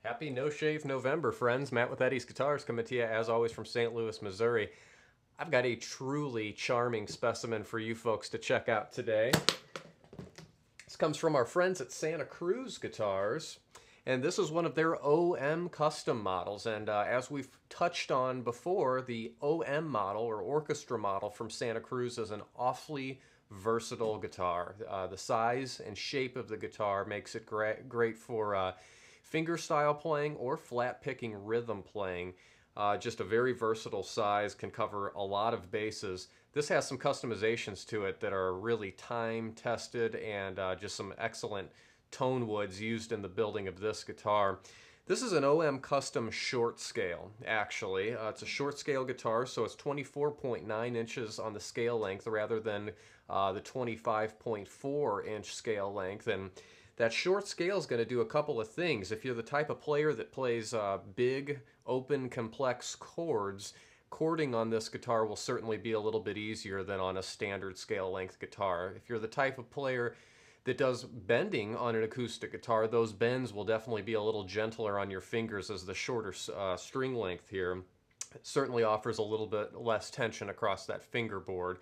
Happy No Shave November, friends. Matt with Eddie's Guitars coming to you, as always, from St. Louis, Missouri. I've got a truly charming specimen for you folks to check out today. This comes from our friends at Santa Cruz Guitars, and this is one of their OM custom models. And as we've touched on before, the OM model, or orchestra model from Santa Cruz, is an awfully versatile guitar. The size and shape of the guitar makes it great for fingerstyle playing or flat picking rhythm playing. Just a very versatile size, can cover a lot of bases. This has some customizations to it that are really time tested, and just some excellent tone woods used in the building of this guitar. This is an OM custom short scale, actually. It's a short scale guitar, so it's 24.9 inches on the scale length rather than the 25.4 inch scale length. And that short scale is going to do a couple of things. If you're the type of player that plays big, open, complex chords, chording on this guitar will certainly be a little bit easier than on a standard scale length guitar. If you're the type of player that does bending on an acoustic guitar, those bends will definitely be a little gentler on your fingers, as the shorter string length here certainly offers a little bit less tension across that fingerboard.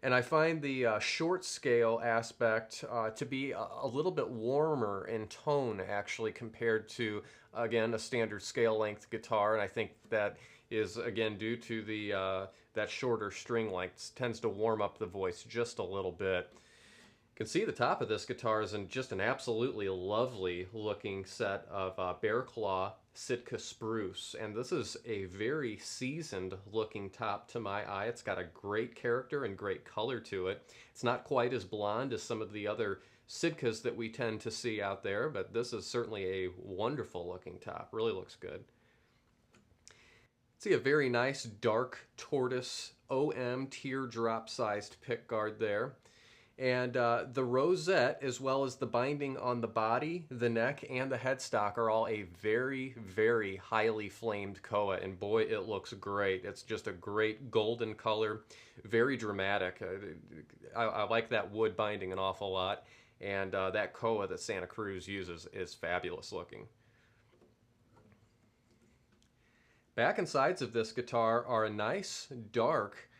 And I find the short scale aspect to be a little bit warmer in tone, actually, compared to, again, a standard scale length guitar. And I think that is, again, due to the that shorter string length. It tends to warm up the voice just a little bit. You can see the top of this guitar is in just an absolutely lovely looking set of Bearclaw Sitka spruce, and this is a very seasoned looking top to my eye. It's got a great character and great color to it. It's not quite as blonde as some of the other Sitkas that we tend to see out there, but this is certainly a wonderful looking top. Really looks good. See a very nice dark tortoise OM teardrop sized pick guard there. And the rosette, as well as the binding on the body, the neck, and the headstock, are all a very, very highly flamed koa. And boy, it looks great. It's just a great golden color, very dramatic. I like that wood binding an awful lot. And that koa that Santa Cruz uses is fabulous looking. Back and sides of this guitar are a nice, dark,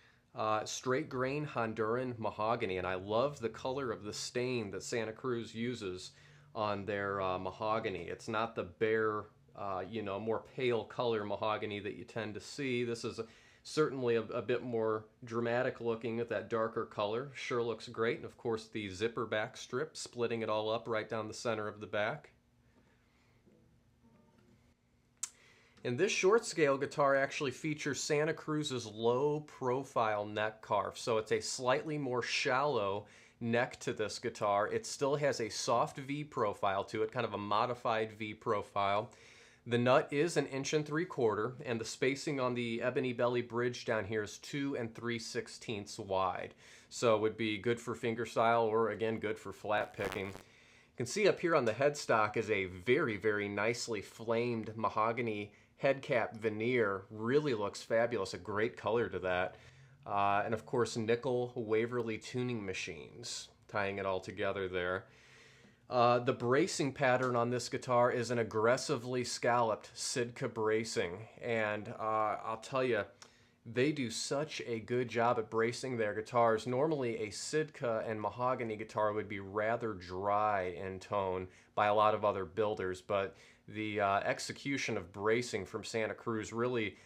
straight grain Honduran mahogany, and I love the color of the stain that Santa Cruz uses on their mahogany. It's not the bare, more pale color mahogany that you tend to see. This is certainly a bit more dramatic looking with that darker color. Sure looks great, and of course the zipper back strip splitting it all up right down the center of the back. And this short scale guitar actually features Santa Cruz's low profile neck carve. So it's a slightly more shallow neck to this guitar. It still has a soft V profile to it, kind of a modified V profile. The nut is 1 3/4 inches, and the spacing on the ebony belly bridge down here is 2 3/16 wide. So it would be good for fingerstyle, or again, good for flat picking. You can see up here on the headstock is a very, very nicely flamed mahogany head cap veneer. Really looks fabulous, a great color to that. And of course, nickel Waverly tuning machines, tying it all together there. The bracing pattern on this guitar is an aggressively scalloped Sitka bracing, and I'll tell you, they do such a good job at bracing their guitars. Normally a Sitka and mahogany guitar would be rather dry in tone by a lot of other builders, but the execution of bracing from Santa Cruz really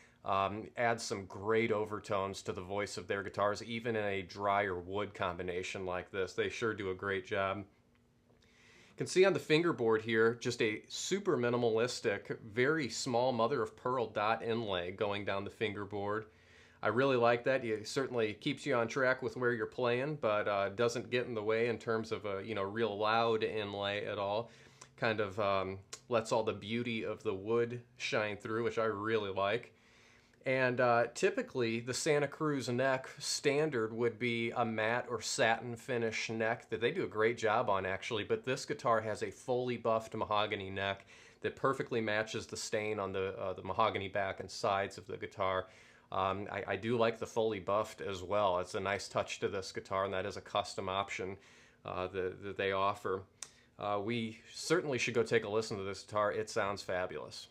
adds some great overtones to the voice of their guitars, even in a drier wood combination like this. They sure do a great job. You can see on the fingerboard here just a super minimalistic, very small mother of pearl dot inlay going down the fingerboard. I really like that. It certainly keeps you on track with where you're playing, but doesn't get in the way in terms of a real loud inlay at all. Kind of lets all the beauty of the wood shine through, which I really like. And typically the Santa Cruz neck standard would be a matte or satin finish neck that they do a great job on, actually, but this guitar has a fully buffed mahogany neck that perfectly matches the stain on the mahogany back and sides of the guitar. I do like the fully buffed as well. It's a nice touch to this guitar, and that is a custom option that they offer. we certainly should go take a listen to this guitar. It sounds fabulous.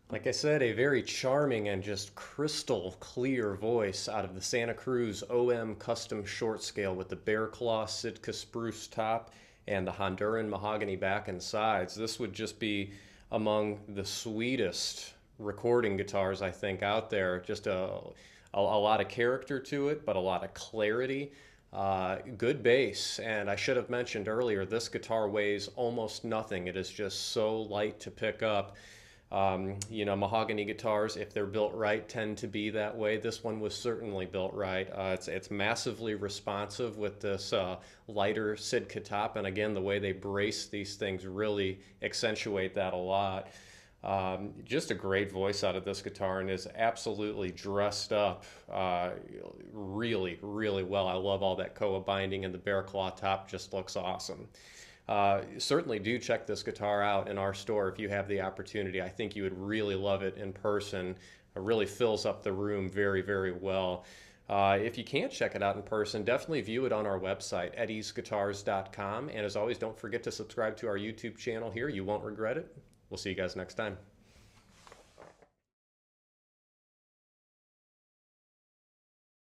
Like I said, a very charming and just crystal clear voice out of the Santa Cruz OM Custom Short Scale with the Bearclaw Sitka spruce top and the Honduran mahogany back and sides. This would just be among the sweetest recording guitars I think out there. Just a lot of character to it, but a lot of clarity. Good bass, and I should have mentioned earlier, this guitar weighs almost nothing. It is just so light to pick up. You know, mahogany guitars, if they're built right, tend to be that way. This one was certainly built right. It's massively responsive with this lighter Sitka top, and again, the way they brace these things really accentuate that a lot. Just a great voice out of this guitar, and is absolutely dressed up really, really well. I love all that koa binding, and the Bearclaw top just looks awesome. Certainly do check this guitar out in our store if you have the opportunity. I think you would really love it in person. It really fills up the room very, very well. If you can't check it out in person, definitely view it on our website, eddiesguitars.com. And as always, don't forget to subscribe to our YouTube channel here. You won't regret it. We'll see you guys next time.